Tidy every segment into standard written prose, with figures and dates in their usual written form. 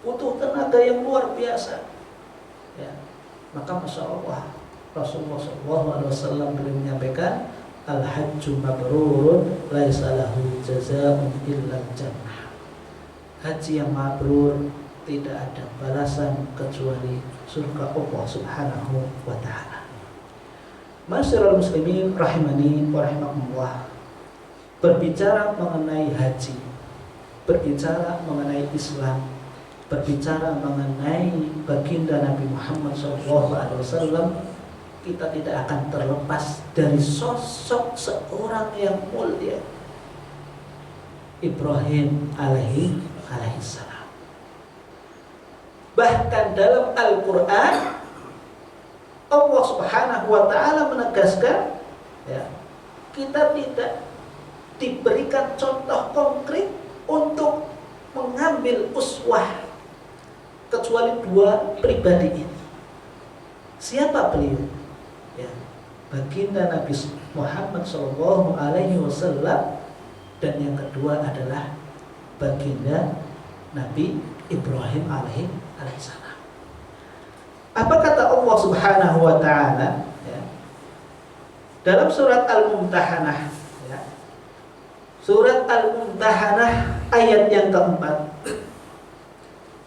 butuh tenaga yang luar biasa. Ya, maka masya Allah Rasulullah SAW beliau menyampaikan, al-hajju mabrurun laisa lahu jazaa'un illa jannah. Haji yang mabrur tidak ada balasan kecuali surga Allah Subhanahu wa taala. Masyiral muslimin rahimani wa rahimakumullah. Berbicara mengenai haji, berbicara mengenai Islam, berbicara mengenai baginda Nabi Muhammad SAW, kita tidak akan terlepas dari sosok seorang yang mulia, Ibrahim alaihi salam. Bahkan dalam Al-Quran Allah Subhanahu wa ta'ala menegaskan, ya, kita tidak diberikan contoh konkret untuk mengambil uswah kecuali dua pribadi ini. Siapa beliau? Ya, baginda Nabi Muhammad SAW, dan yang kedua adalah baginda Nabi Ibrahim alaihissalam. Apa kata Allah Subhanahu wa taala, ya, dalam surat Al-Mumtahanah, ya, surat Al-Mumtahanah ayat yang keempat,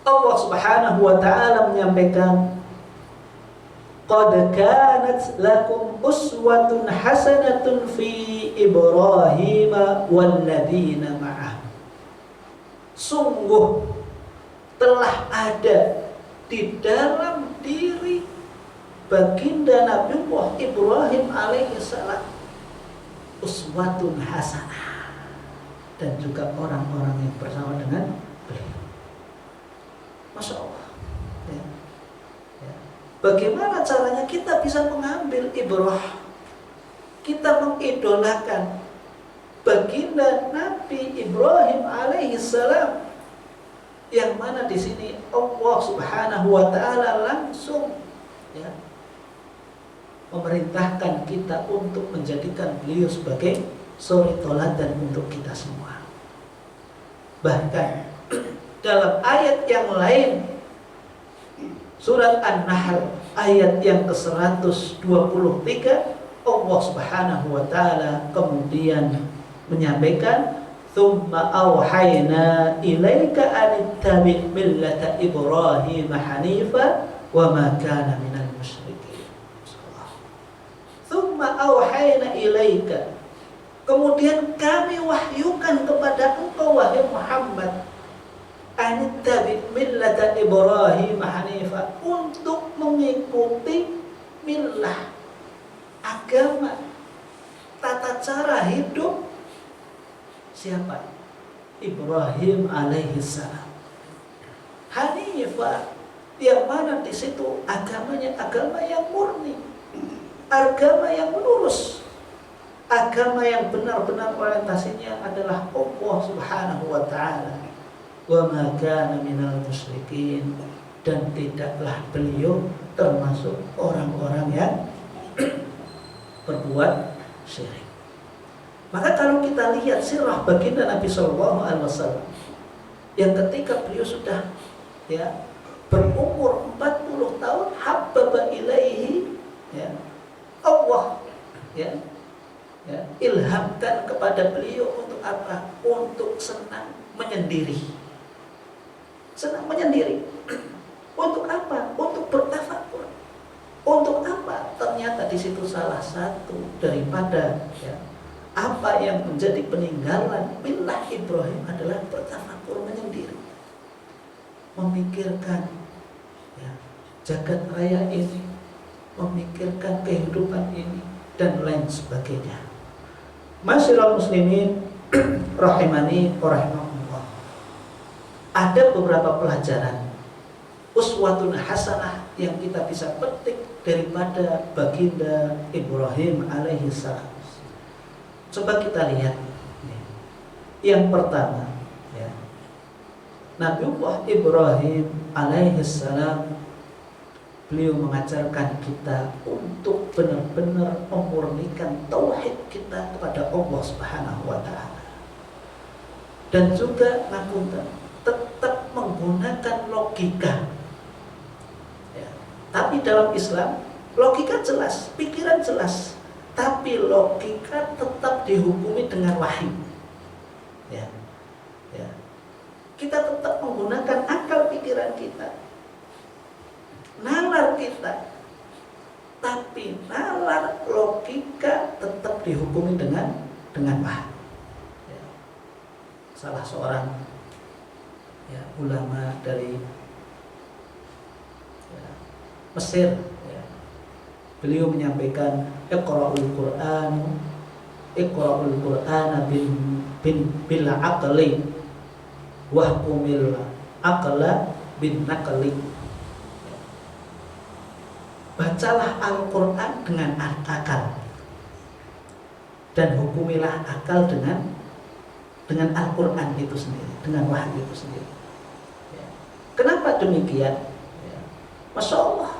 Allah Subhanahu wa taala menyampaikan, qad kanat lakum uswatun hasanatun fi Ibrahim walladzina ma'ah. Sungguh telah ada di dalam diri baginda Nabi Ibrahim alaihissalam uswatun hasanah, dan juga orang-orang yang bersama dengan beliau. Masya Allah, ya. Ya. Bagaimana caranya kita bisa mengambil ibrah? Kita mengidolakan baginda Nabi Ibrahim alaihissalam, yang mana di sini Allah Subhanahu wa taala langsung, ya, memerintahkan kita untuk menjadikan beliau sebagai suri tauladan untuk kita semua. Bahkan dalam ayat yang lain, surat An-Nahl ayat yang ke-123, Allah Subhanahu wa taala kemudian menyampaikan, thumma awhayna ilaika an ittabi' millata Ibrahim hanifa wa ma kana minal musyrikin. Thumma awhayna ilaika, kemudian kami wahyukan kepada engkau wahai Muhammad, an ittabi' millata Ibrahim hanifa, untuk mengikuti millah, agama, tata cara hidup siapa? Ibrahim alaihissalam. Hanifah, yang mana di situ agamanya agama yang murni, agama yang lurus, agama yang benar-benar orientasinya adalah Allah Subhanahu wa taala. Wa ma kana minal musyrikin, dan tidaklah beliau termasuk orang-orang yang berbuat syirik. Maka kalau kita lihat sirah baginda Nabi SAW, yang ketika beliau sudah, ya, berumur 40 tahun, habbaba ilaihi, ya, Allah, ya, ilhamkan kepada beliau untuk apa? Untuk senang menyendiri. Senang menyendiri. Untuk apa? Untuk bertafakur. Untuk apa? Ternyata di situ salah satu daripada, ya, apa yang menjadi peninggalan millah Ibrahim adalah bertafakur, menyendiri, memikirkan, ya, jagat raya ini, memikirkan kehidupan ini, dan lain sebagainya. Masyiral muslimin rahimani wa rahimakumullah. Ada beberapa pelajaran uswatun hasanah yang kita bisa petik daripada baginda Ibrahim alaihissalam. Coba kita lihat. Yang pertama, ya, Nabiullah Ibrahim alaihissalam, beliau mengajarkan kita untuk benar-benar memurnikan tauhid kita kepada Allah Subhanahu wa taala. Dan juga tetap menggunakan logika. Ya. Tapi dalam Islam logika jelas, pikiran jelas, tapi logika tetap dihukumi dengan wahyu. Ya. Ya. Kita tetap menggunakan akal pikiran kita, nalar kita, tapi nalar logika tetap dihukumi dengan wahyu. Ya. Salah seorang ulama dari Mesir, beliau menyampaikan iqra'ul Qur'ana bil aqli wahkumil aqla bin naqli. Bacalah Al-Quran dengan akal dan hukumilah akal dengan Al-Quran itu sendiri, dengan wahyu itu sendiri. Kenapa demikian? Masya Allah,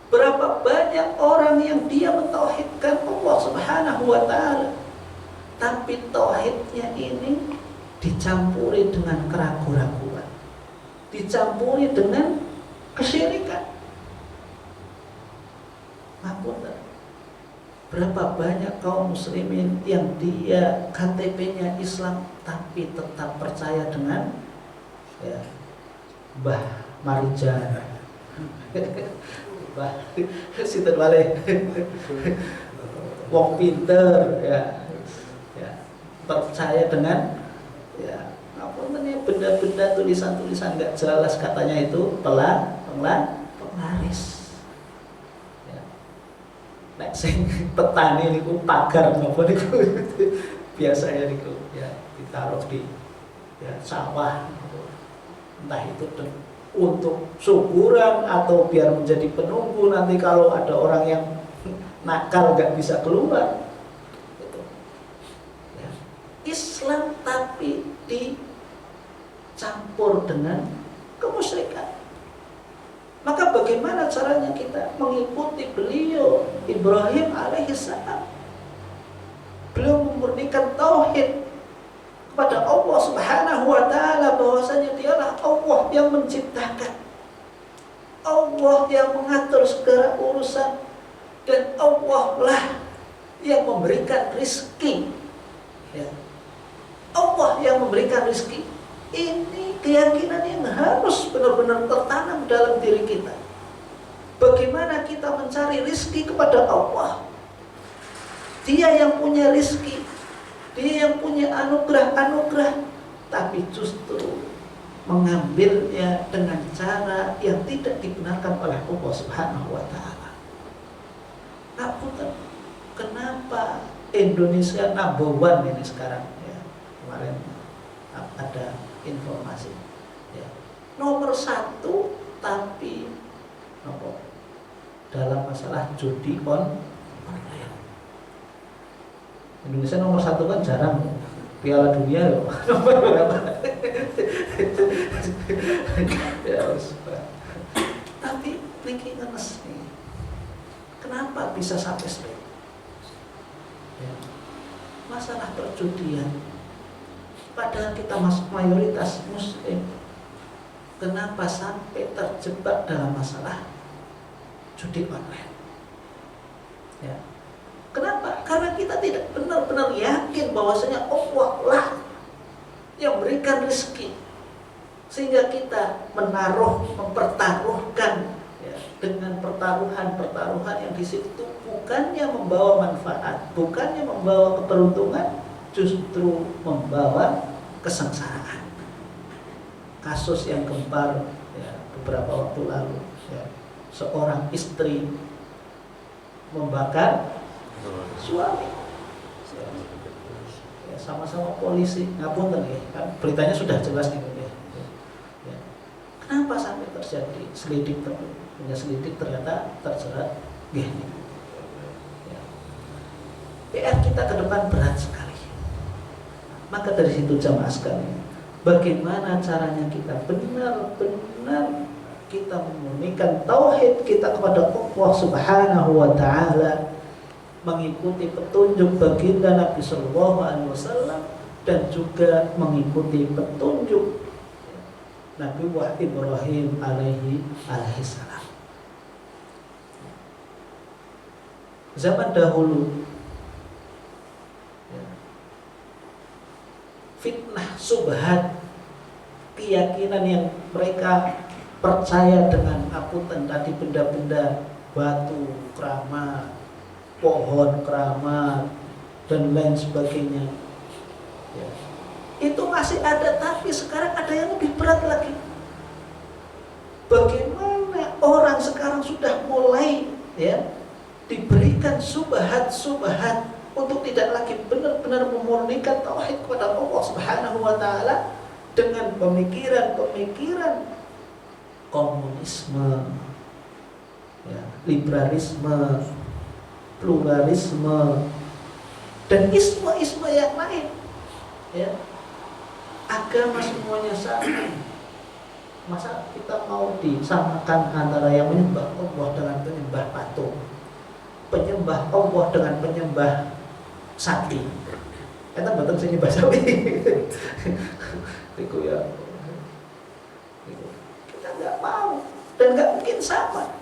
berapa banyak orang yang dia mentauhidkan Allah Subhanahu wa Ta'ala, tapi tauhidnya ini dicampuri dengan keraguan-raguan, dicampuri dengan kesyirikan. Ngapunten, berapa banyak kaum muslimin yang dia KTP-nya Islam tapi tetap percaya dengan Mbah Marijan, Mbah sinten wale wong pinter, percaya dengan benda-benda tulisan-tulisan nggak jelas, katanya itu penglaris. Nek sing petani niku pagar napa niku biasanya niku ditaruh di sawah, entah itu untuk syukuran atau biar menjadi penunggu nanti kalau ada orang yang nakal nggak bisa keluar. Islam tapi dicampur dengan kemusyrikan. Maka bagaimana caranya kita mengikuti beliau Ibrahim alaihissalam? Beliau memurnikan tauhid kepada Allah Subhanahu wa Ta'ala, bahwasanya dialah Allah yang menciptakan, Allah yang mengatur segala urusan, dan Allah lah yang memberikan rizki. Allah yang memberikan rizki. Ini keyakinan yang harus benar-benar tertanam dalam diri kita. Bagaimana kita mencari rizki kepada Allah? Dia yang punya rizki, Dia yang punya anugerah-anugerah, tapi justru mengambilnya dengan cara yang tidak dibenarkan oleh Allah Subhanahu wa Ta'ala. Kenapa Indonesia number one ini sekarang? Kemarin ada informasi nomor 1, tapi dalam masalah judi online. Indonesia nomor 1 kan jarang, Piala Dunia nomor berapa? Tapi niki ngenes nih, kenapa bisa sampai seperti itu? Masalah perjudian, padahal kita masuk mayoritas muslim, kenapa sampai terjebak dalam masalah judi online? Kenapa? Karena kita tidak benar-benar yakin bahwasanya Allah lah yang berikan rezeki, sehingga kita mempertaruhkan dengan pertaruhan yang di situ bukannya membawa manfaat, bukannya membawa keberuntungan, justru membawa kesengsaraan. Kasus yang gempar beberapa waktu lalu, seorang istri membakar suami, sama-sama polisi. Ngapunten kan beritanya sudah jelas nih. Kenapa sampai terjadi? Selidik ternyata terjerat gini. PR kita ke depan berat sekali. Maka dari situ jamaah sekalian, bagaimana caranya kita benar-benar kita memurnikan tauhid kita kepada Allah Subhanahu wa Ta'ala, mengikuti petunjuk baginda Nabi Sallallahu Alaihi Wasallam, dan juga mengikuti petunjuk Nabi Ibrahim alaihi salam. Zaman dahulu fitnah subhat, keyakinan yang mereka percaya dengan apunten tadi, benda-benda batu keramat, pohon keramat dan lain sebagainya ya, itu masih ada. Tapi sekarang ada yang lebih berat lagi. Bagaimana orang sekarang sudah mulai ya diberikan subhat-subhat untuk tidak lagi benar-benar memurnikan tauhid kepada Allah Subhanahu wa taala dengan pemikiran-pemikiran komunisme, ya, liberalisme, pluralisme dan isme-isme yang lain. Ya. Agama semuanya sama. Masa kita mau disamakan antara yang menyembah Allah dengan penyembah patung, penyembah Allah dengan penyembah sapi? Kita betul sih nyembah sapi. Itu ya. Kita nggak mau dan nggak mungkin sama.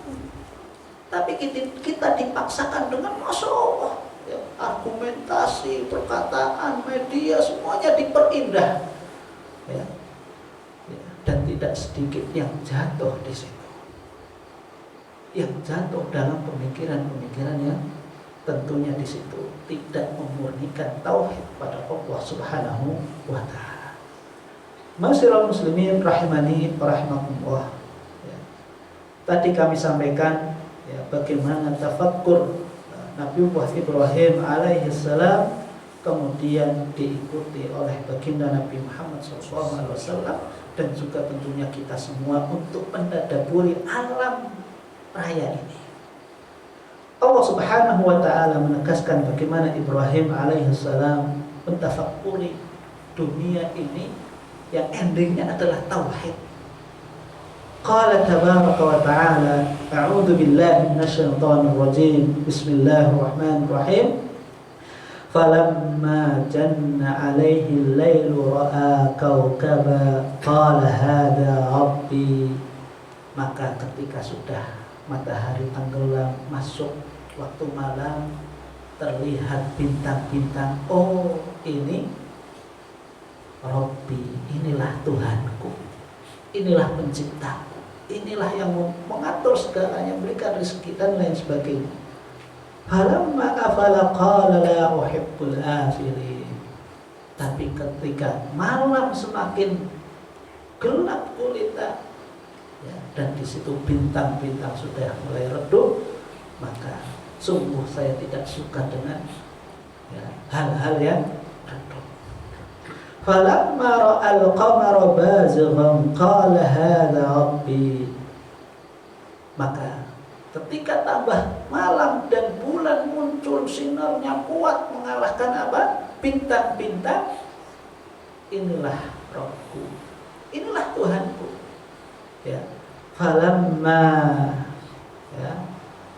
Tapi kita dipaksakan dengan Masya Allah ya, argumentasi, perkataan, media semuanya diperindah ya. Ya, dan tidak sedikit yang jatuh di situ, yang jatuh dalam pemikiran-pemikiran yang tentunya di situ tidak memurnikan tauhid pada Allah Subhanahu wa taala. Ma'asyiral muslimin rahimani wa rahimakumullah. Ya. Tadi kami sampaikan ya, bagaimana tafakkur Nabi Ibrahim alaihi salam kemudian diikuti oleh baginda Nabi Muhammad SAW dan juga tentunya kita semua untuk mendadaburi alam raya ini. Allah Subhanahu wa taala menegaskan bagaimana Ibrahim alaihi salam mentafakuri dunia ini yang endingnya adalah tauhid. Qala tabaraka wa ta'ala, a'udzu billahi minasyaitonir rajim. Bismillahirrahmanirrahim. Falamma janna 'alaihi al-lailu ra'a kawkaba qala hadza rabbi. Maka ketika sudah matahari tenggelam, masuk waktu malam, terlihat bintang-bintang. Oh, ini Rabbi, inilah Tuhanku, inilah penciptaku, inilah yang mengatur segalanya, memberikan rezeki dan lain sebagainya. Falamma afala qala la uhibbul afilin. Tapi ketika malam semakin gelap gulita ya, dan di situ bintang-bintang sudah mulai redup, maka sungguh saya tidak suka dengan ya, hal-hal yang redup. Falamma ra'al qamara bazighan qala hadza rabbi. Maka ketika tambah malam dan bulan muncul sinarnya kuat mengalahkan apa? Bintang-bintang. Inilah Rabbku, inilah Tuhanku. Ya. Falamma ya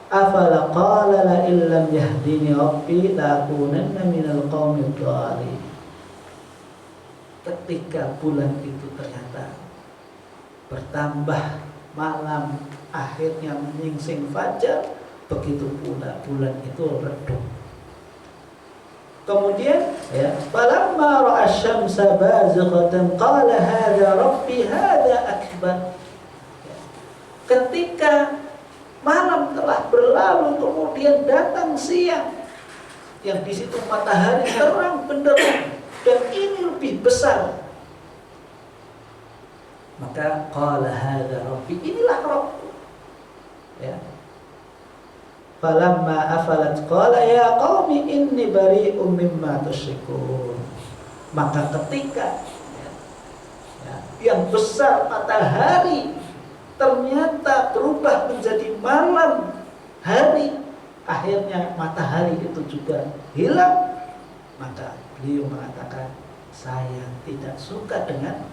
afala qala la illam yahdini rabbi lakunanna minal qaumid dhalin. Ketika bulan itu ternyata bertambah malam, akhirnya menyingsing fajar, begitu pula bulan itu redup. Kemudian ya, falamma ra'a asy-syamsa bazighatan qala hadza rabbi hadza akbar. Ya. Ketika malam telah berlalu, kemudian datang siang, yang di situ matahari terang benderang dan ini lebih besar. Maka qala hadza rabbi, inilah Rabbku. Ya. Falamma afalat qala ya qaumi inni bari'um mimma tusyrikun. Maka ketika ya, yang besar matahari ternyata berubah menjadi malam hari, akhirnya matahari itu juga hilang, maka beliau mengatakan, saya tidak suka dengan,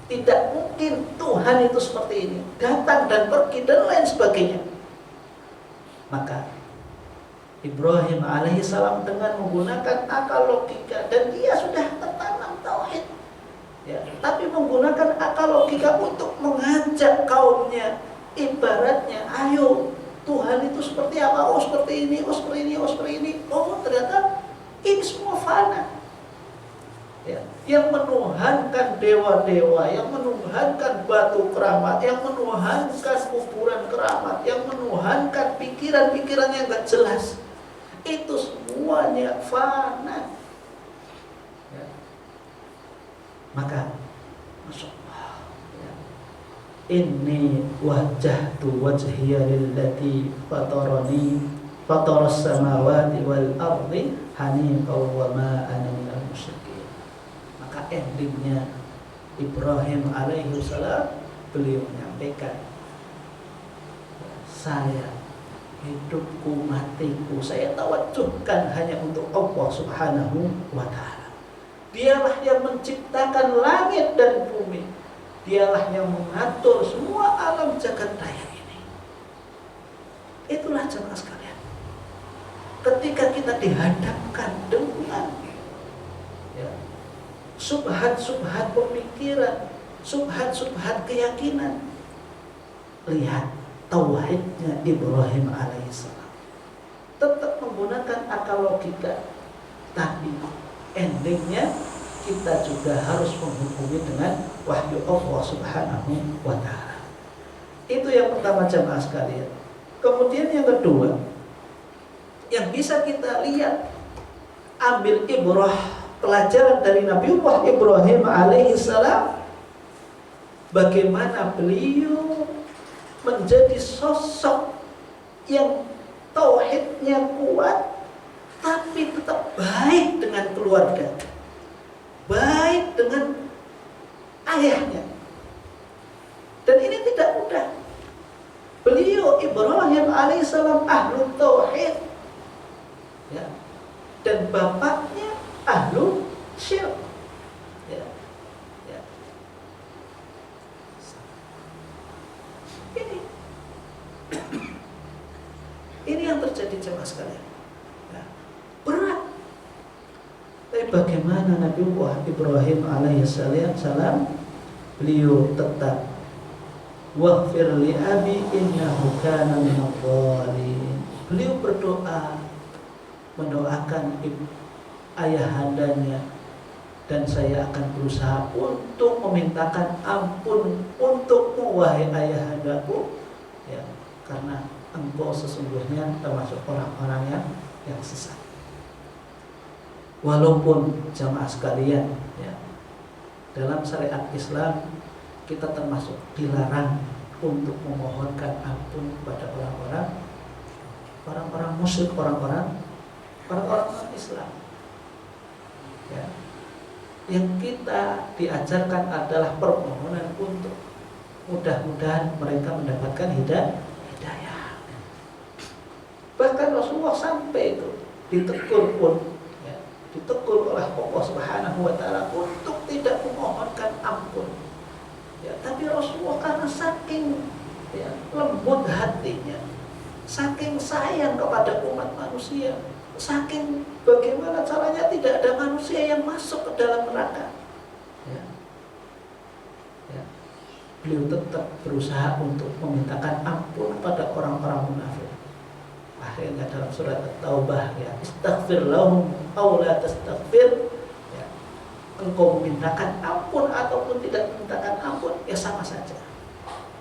tidak mungkin Tuhan itu seperti ini, datang dan pergi dan lain sebagainya. Maka Ibrahim alaihissalam dengan menggunakan akal logika, dan dia sudah tertanam tauhid, ya, tapi menggunakan akal logika untuk mengajak kaumnya. Ibaratnya, ayo Tuhan itu seperti apa? Oh seperti ini, oh seperti ini, oh seperti ini. Oh ternyata ini semua fana. Ya, yang menuhankan dewa-dewa, yang menuhankan batu keramat, yang menuhankan kuburan keramat, yang menuhankan pikiran-pikiran yang gak jelas, itu semuanya fana. Ya. Maka, Masya Allah, ya. Inni wajjahtu wajhiya lillati fataras samawati wal ardi hanifan wa ma ana minal musyrikin. Maka endingnya Ibrahim alaihi salam, beliau menyampaikan, saya hidupku matiku saya tawajuhkan hanya untuk Allah subhanahu wa ta'ala. Dialah yang menciptakan langit dan bumi, dialah yang mengatur semua alam jagat raya ini. Itulah jemaah sekalian, ketika kita dihadapkan dengan subhat-subhat pemikiran, subhat-subhat keyakinan, lihat tauhidnya Ibrahim alaihissalam, tetap menggunakan akal logika, tapi endingnya kita juga harus menghukumi dengan wahyu Allah subhanahu wa ta'ala. Itu yang pertama jemaah sekalian. Kemudian yang kedua, yang bisa kita lihat, ambil ibrah, pelajaran dari Nabiullah Ibrahim alaihissalam, bagaimana beliau menjadi sosok yang tauhidnya kuat, tapi tetap baik dengan keluarga, baik dengan ayahnya. Dan ini tidak mudah. Beliau Ibrahim alaihissalam ahlu tauhid, ya, dan bapaknya ahlu syirik. Ya. Ya. Ini yang terjadi jemaah sekalian. Ya. Berat. Tapi bagaimana Nabiullah Ibrahim alaihissalam, beliau tetap waghfir li abi innahu kana minadh dhalin. Beliau berdoa, mendoakan ayahandanya, dan saya akan berusaha untuk memintakan ampun untukmu wahai ayahandaku, ya, karena engkau sesungguhnya termasuk orang-orang yang sesat. Walaupun jamaah sekalian, ya, dalam syariat Islam kita termasuk dilarang untuk memohonkan ampun kepada orang-orang musyrik, orang-orang Islam. Ya. Yang kita diajarkan adalah permohonan untuk mudah-mudahan mereka mendapatkan hidayah. Bahkan Rasulullah sampai itu ditegur pun, ya, ditegur oleh Allah Subhanahu wa ta'ala untuk tidak memohonkan ampun. Ya, tapi Rasulullah karena saking, ya, lembut hatinya, saking sayang kepada umat manusia, saking bagaimana caranya tidak ada manusia yang masuk ke dalam neraka, ya. Ya. Beliau tetap berusaha untuk memintakan ampun pada orang-orang munafik. Akhirnya dalam surat At-Taubah, ya, istaghfir lahum aw la tastaghfir, ya, engkau memintakan ampun ataupun tidak memintakan ampun, ya sama saja,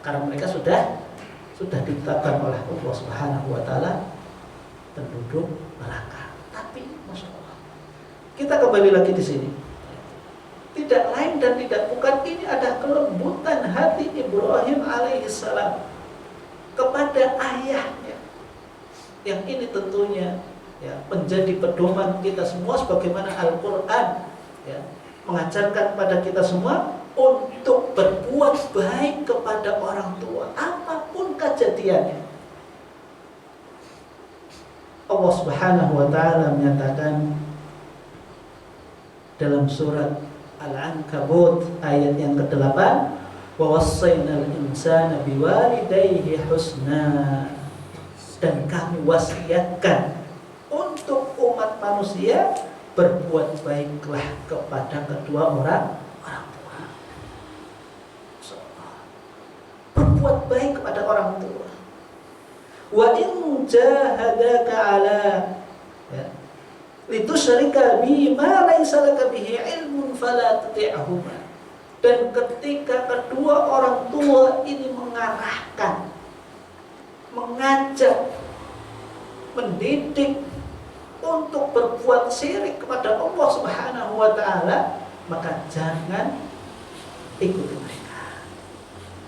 karena mereka sudah ditetapkan oleh Allah Subhanahu wa ta'ala penduduk neraka. Tapi Masya Allah, kita kembali lagi di sini, tidak lain dan tidak bukan ini ada kelembutan hati Ibrahim alaihissalam kepada ayahnya, yang ini tentunya, ya, menjadi pedoman kita semua, sebagaimana Al-Quran, ya, mengajarkan pada kita semua untuk berbuat baik kepada orang tua apapun kejadiannya. Allah Subhanahu wa ta'ala menyatakan dalam surat Al-Ankabut ayat yang ke-8, wa wassaynal insana biwalidayhi husna, dan kami wasiatkan untuk umat manusia berbuat baiklah kepada kedua orang tua. berbuat baik kepada orang tua. Wa in jahadaka ala ya, litusyrika bi ma laysa laka bihi ilmun fala tuti'huma. Dan ketika kedua orang tua ini mengarahkan, mengajak, mendidik untuk berbuat syirik kepada Allah Subhanahu wa taala, maka jangan ikuti mereka.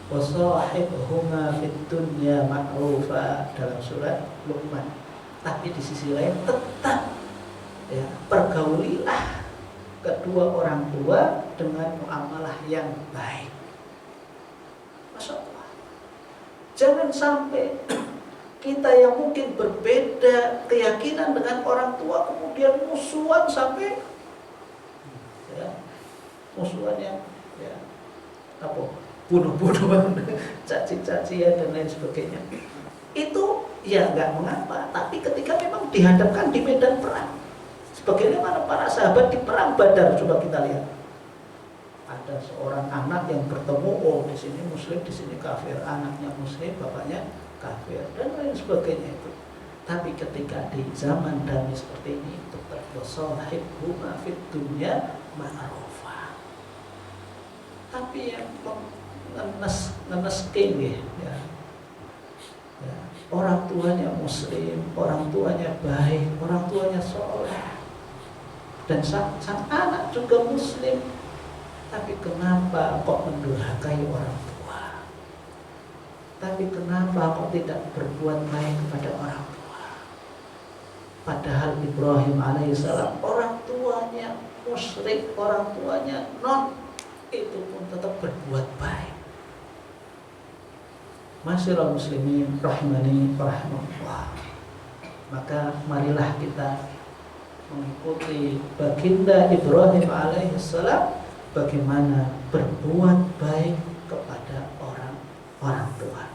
Wasahibhuma fid dunya ma'rufa dalam surat Luqman. Tapi di sisi lain tetap ya, pergaulilah kedua orang tua dengan muamalah yang baik. Masya Allah. Jangan sampai kita yang mungkin berbeda keyakinan dengan orang tua kemudian musuhan sampai ya, musuhan yang ya, apa, bunuh-bunuhan, caci-cacian dan lain sebagainya. Itu ya nggak mengapa, tapi ketika memang dihadapkan di medan perang, sebagaimana para sahabat di perang Badar, coba kita lihat. Ada seorang anak yang bertemu, oh di sini muslim, di sini kafir, anaknya muslim, bapaknya kafir dan lain sebagainya itu. Tapi ketika di zaman damai seperti ini, tetap wasahibhuma fid dunya ma'rufa. Tapi yang ngeneskin ya, orang tuanya muslim, orang tuanya baik, orang tuanya soleh, dan sang anak juga muslim, tapi kenapa kok mendurhakai orang tua? Tapi kenapa kok tidak berbuat baik kepada orang tua? Padahal Ibrahim alaihissalam orang tuanya musyrik, orang tuanya non, itu pun tetap berbuat baik. Masyiral muslimin rahimani rahmatullah. Maka marilah kita mengikuti baginda Ibrahim alaihissalam bagaimana berbuat baik kepada orang tua.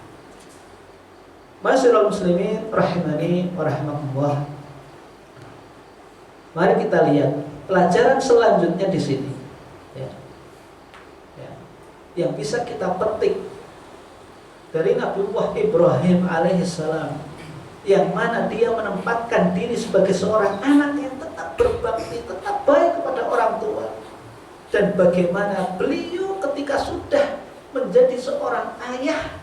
Masyiral muslimin rahimani rahmatullah. Mari kita lihat pelajaran selanjutnya di sini. Ya. Yang bisa kita petik dari Nabiullah Ibrahim alaihissalam, yang mana dia menempatkan diri sebagai seorang anak yang tetap berbakti, tetap baik kepada orang tua, dan bagaimana beliau ketika sudah menjadi seorang ayah,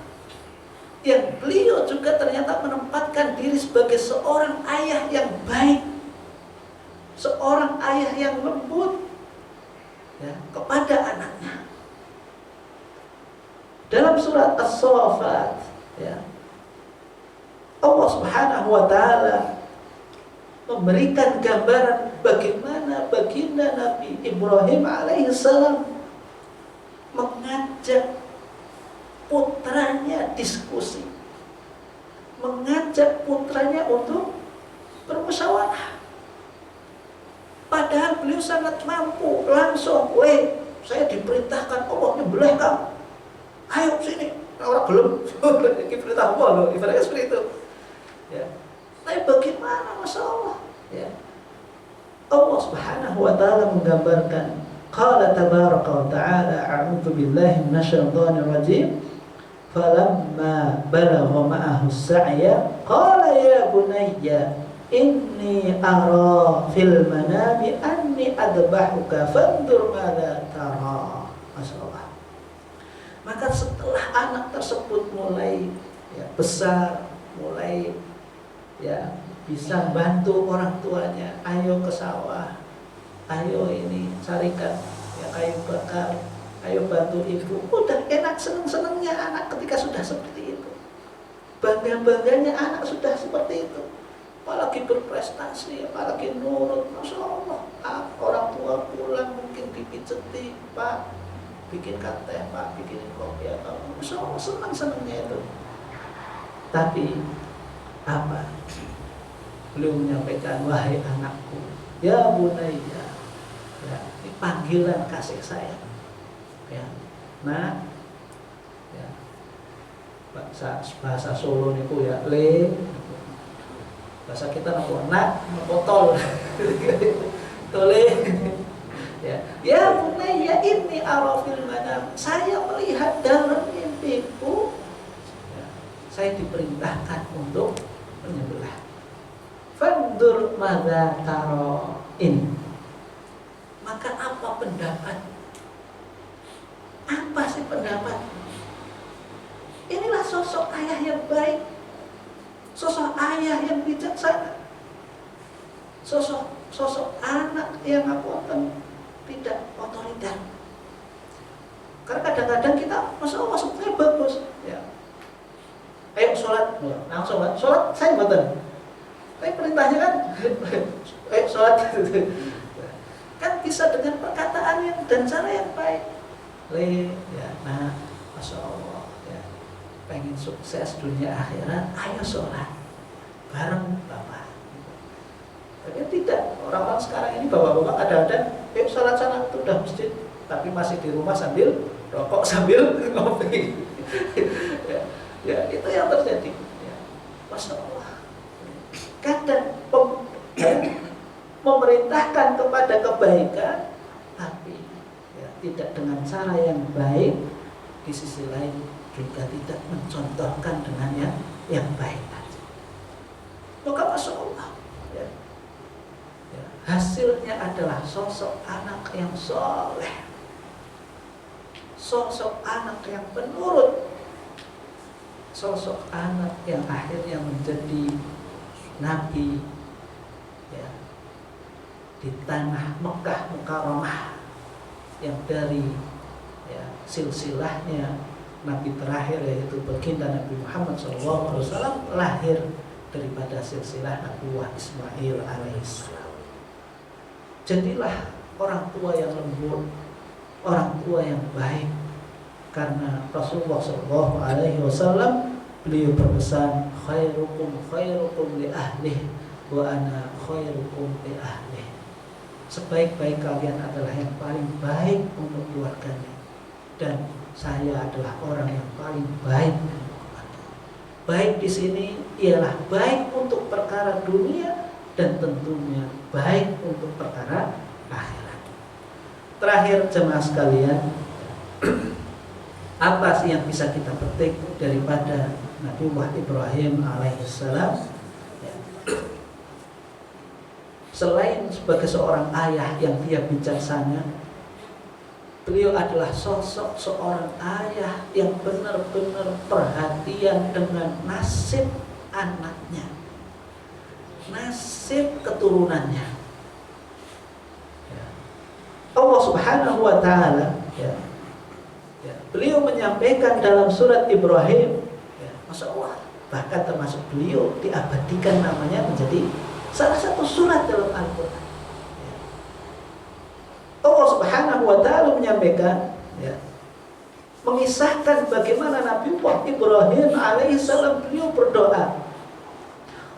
yang beliau juga ternyata menempatkan diri sebagai seorang ayah yang baik, seorang ayah yang lembut ya, kepada anaknya. Dalam surat As-Saffat ya, Allah Subhanahu wa taala memberikan gambaran bagaimana baginda Nabi Ibrahim alaihissalam mengajak putranya diskusi, mengajak putranya untuk bermusyawarah. Padahal beliau sangat mampu langsung, saya diperintahkan Allah nyembelih kamu, ayo sini. Orang belum diperintah Allah loh, ibaratnya seperti itu. Ya. Tapi bagaimana, masya Allah? Ya. Allah Subhanahu wa taala menggambarkan, qala tabaraka wa ta'ala, a'udzu billahi minasyaitonir rajim, falamma balagha ma'ahu as-sa'ya qala ya bunayya inni ara fil manami anni adbahuka fanzur madza tara. Masyaallah. Maka setelah anak tersebut mulai ya, besar, mulai ya bisa bantu orang tuanya, ayo ke sawah, ayo ini carikan ya kayu bakar, ayo bantu ibu. Udah enak, seneng-senengnya anak ketika sudah seperti itu, bangga-bangganya anak sudah seperti itu, apalagi berprestasi, apalagi nurut. Masya Allah, orang tua pulang mungkin dipijeti, Pak bikin teh, Pak bikinin kopi atau Masya Allah, senang-senangnya itu. Tapi apa? Beliau menyampaikan, wahai anakku, ya bunayya, ya, ini panggilan kasih sayang. Ya, nah, ya, bahasa Solo niku ya, bahasa kita nopo nak, nopo tol, tole. Ya bunayya inni ara fil manam, saya melihat dalam mimpiku saya diperintahkan untuk menyembelih. Fandur madza taroin. Maka apa pendapat? Apa sih pendapat? Inilah sosok ayah yang baik, sosok ayah yang bijaksana, sosok anak yang tidak otoriter. Karena kadang-kadang kita, masya Allah sebetulnya bagus, ya. Ayo sholat, langsung sholat saya betul. Tapi perintahnya kan, ayo sholat, kan bisa dengan perkataan yang dan cara yang baik. Ya, nah, masya Allah, ya, pengen sukses dunia akhirat, ayo sholat bareng bapak. Tapi tidak, orang-orang sekarang ini bapak-bapak kadang-kadang, ayo sholat sana itu udah masjid, tapi masih di rumah sambil rokok sambil ngopi. Ya, itu yang terjadi. Ya, masya Allah. Kadang memerintahkan kepada kebaikan, tapi ya, tidak dengan cara yang baik. Di sisi lain juga tidak mencontohkan dengan yang baik. Maka masya Allah, ya, ya, hasilnya adalah sosok anak yang soleh, sosok anak yang penurut, sosok anak yang akhirnya menjadi nabi, ya, di tanah Mekah Mukarramah yang dari ya, silsilahnya nabi terakhir yaitu baginda Nabi Muhammad SAW lahir daripada silsilah Nabiullah Ismail alaihissalam. Jadilah orang tua yang lembut, orang tua yang baik, karena Rasulullah SAW beliau berpesan, khairukum khairukum li ahlih wa ana khairukum li ahlih. Sebaik-baik kalian adalah yang paling baik untuk keluarganya, dan saya adalah orang yang paling baik untuk keluarga. Baik di sini ialah baik untuk perkara dunia dan tentunya baik untuk perkara akhirat. Terakhir jemaah sekalian, apa sih yang bisa kita petik daripada Nabiullah Ibrahim alaihissalam? Ya. Selain sebagai seorang ayah yang dia bijaksana, beliau adalah sosok seorang ayah yang benar-benar perhatian dengan nasib anaknya, nasib keturunannya. Ya. Allah Subhanahu wa Ta'ala, ya, beliau menyampaikan dalam surat Ibrahim, ya, masya Allah, bahkan termasuk beliau diabadikan namanya menjadi salah satu surat dalam Al-Quran. Ya. Allah Subhanahu wa Ta'ala menyampaikan, ya, mengisahkan bagaimana Nabiullah Ibrahim alaihissalam beliau berdoa,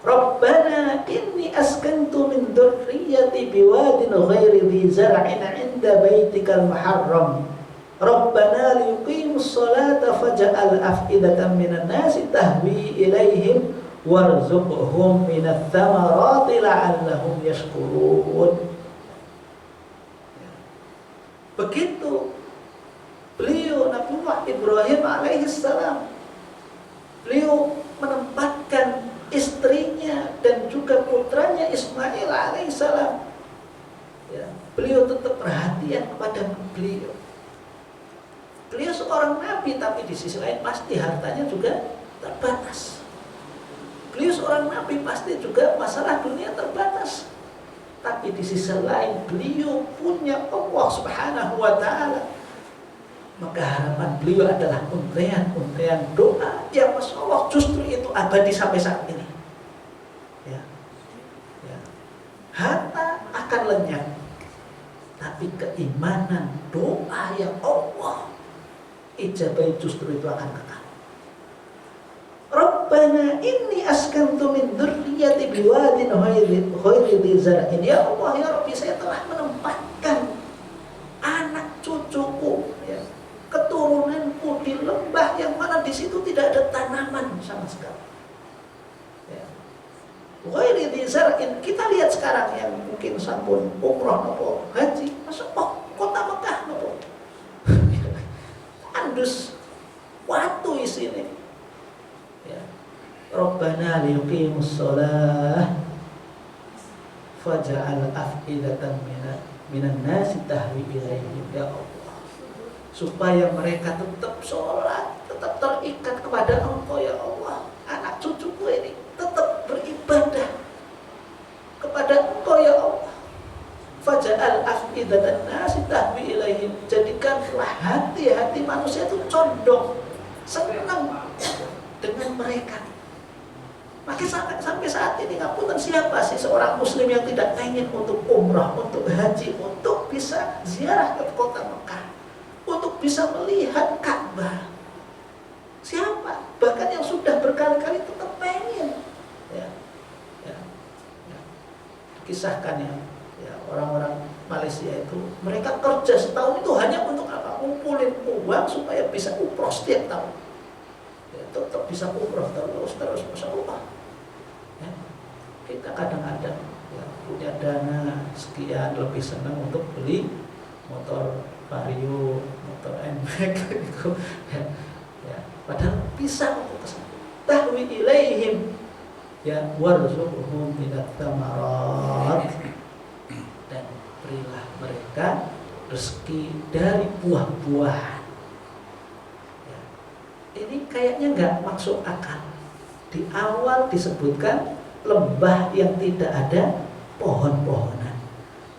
Rabbana inni askantu min dzurriyyati biwadin ghairi dzi zar'in 'inda baitikal muharram Rabbana liyuqimus sholata faj'al af'idatan minan nasi tahwi ilaihim warzuqhum minats thamarati la'allahum yashkurun. Begitu beliau Nabiullah Ibrahim alaihissalam, beliau menempatkan istrinya dan juga putranya Ismail alaihissalam, ya, beliau tetap perhatian kepada beliau. Beliau seorang nabi, tapi di sisi lain pasti hartanya juga terbatas. Beliau seorang nabi, pasti juga masalah dunia terbatas. Tapi di sisi lain beliau punya Allah Subhanahu wa Ta'ala. Maka harapan beliau adalah untaian doa yang Masya Allah justru itu abadi sampai saat ini. Ya. Ya. Harta akan lenyap, tapi keimanan, doa yang Allah ijabai justru itu akan kekal. Rabbana inni askantu min dzurriyyati biwadin ghairi dzi zar'in. Ya Allah, ya Rabbi, saya telah menempatkan anak cucuku, ya, keturunanku di lembah yang mana di situ tidak ada tanaman sama sekali. Ya. Ghairi dzi zar'in. Kita lihat sekarang yang mungkin sampun umrah atau haji, masuk kota Mekah nopo. Andus waktu isine. Ya. Rabbana liyuqimus shalah faj'al af'idatan minan nasi tahwi ilaihim ya Allah, supaya mereka tetap sholat, tetap terikat kepada Engkau ya Allah. Anak cucuku ini tetap beribadah kepada Engkau ya Allah. Faj'al af'idatan nasi tahwi ilaihim, jadikanlah hati-hati manusia itu condong, senang dengan mereka. Maka sampai saat ini ngapunten, siapa sih seorang muslim yang tidak ingin untuk umrah, untuk haji, untuk bisa ziarah ke kota Mekah, untuk bisa melihat Ka'bah? Siapa? Bahkan yang sudah berkali-kali tetap pengen. Ya. Kisahkan ya, orang-orang Malaysia itu, mereka kerja setahun itu hanya untuk apa? Ngumpulin uang supaya bisa umroh setiap tahun. Ya, tetap bisa umroh terus, Masya Allah. Ya. Kita kadang-kadang ya, punya dana sekian, lebih senang untuk beli motor Vario, motor NMAX gitu. Ya. Padahal bisa untuk kesana. Tahwi ilaihim ya warzuqhum minat thamarat, dan berilah mereka rezeki dari buah-buahan. Ya. Ini kayaknya nggak masuk akal. Di awal disebutkan lembah yang tidak ada pohon-pohonan,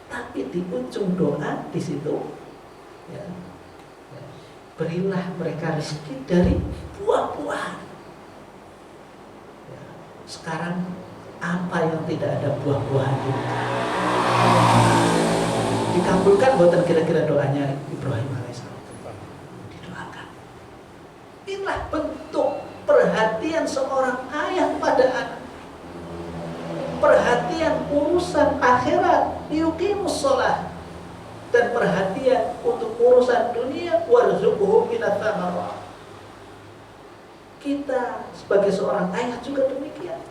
tapi di ujung doa di situ ya, berilah mereka rezeki dari buah-buahan. Ya, sekarang apa yang tidak ada buah-buahan itu? Dikabulkan buatan kira-kira doanya Ibrahim alaihissalam? Didoakan. Inilah bentuk perhatian seorang ayah pada anak, perhatian urusan akhirat, yuqimus shalah, dan perhatian untuk urusan dunia, warzuqhum minat thamarat. Kita sebagai seorang ayah juga demikian.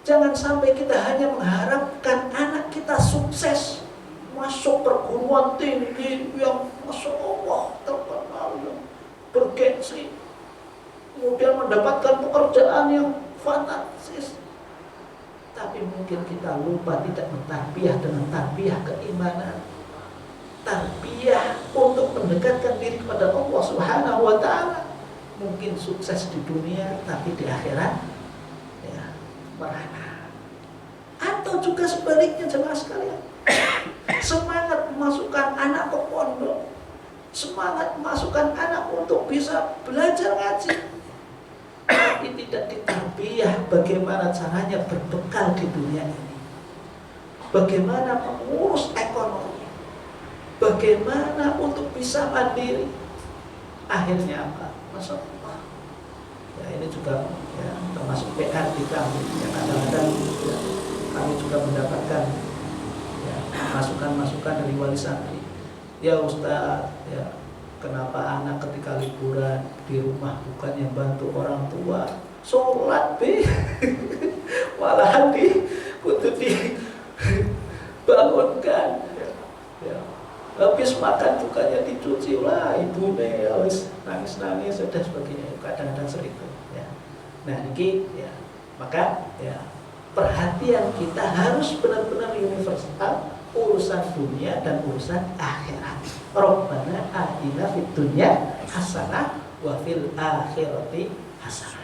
Jangan sampai kita hanya mengharapkan anak kita sukses, masuk perguruan tinggi yang Masya Allah terkenal, yang bergengsi, kemudian mendapatkan pekerjaan yang fantastis. Tapi mungkin kita lupa tidak mentarbiyah dengan tarbiyah keimanan, tarbiyah untuk mendekatkan diri kepada Allah Subhanahu wa ta'ala. Mungkin sukses di dunia, tapi di akhirat ya merana. Atau juga sebaliknya jemaah sekalian, semangat memasukkan anak ke pondok, semangat memasukkan anak untuk bisa belajar ngaji, tapi tidak ditarbiyah bagaimana caranya berbekal di dunia ini, bagaimana mengurus ekonomi, bagaimana untuk bisa mandiri. Akhirnya apa? Masya Allah. Ya, ini juga ya, termasuk PR di kami. Ya, kadang-kadang ya, kami juga mendapatkan ya, masukan-masukan dari wali santri. Ya Ustaz, ya, kenapa anak ketika liburan di rumah bukannya bantu orang tua sholat be, malahan kudu dibangunkan. Ya. Habis makan bukannya dicuci lah, ibu harus nangis-nangis dan sebagainya. Kadang-kadang sering itu. Ya. Nah ini ya, maka ya perhatian kita harus benar-benar universal, urusan dunia dan urusan akhirat. Rabbana atina fid dunya hasanah wa fil akhirati hasanah.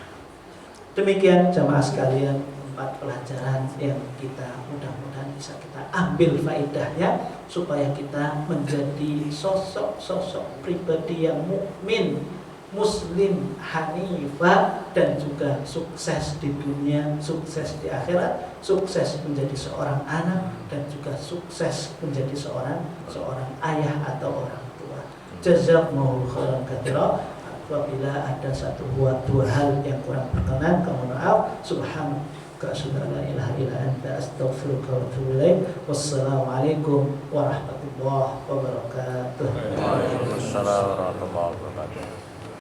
Demikian jamaah sekalian, 4 pelajaran yang kita mudah-mudahan bisa kita ambil faedahnya, supaya kita menjadi sosok-sosok pribadi yang mukmin, muslim, hanifah, dan juga sukses di dunia, sukses di akhirat, sukses menjadi seorang anak, dan juga sukses menjadi seorang ayah atau orang tua. Jazakumullahu khairan katsira. Apabila ada satu dua hal yang kurang berkenan, kami maaf. Subhanaka la ilaha illa anta astaghfiruka wa atubu ilaik. Wassalamualaikum warahmatullahi wabarakatuh. Waalaikumsalam warahmatullahi wabarakatuh.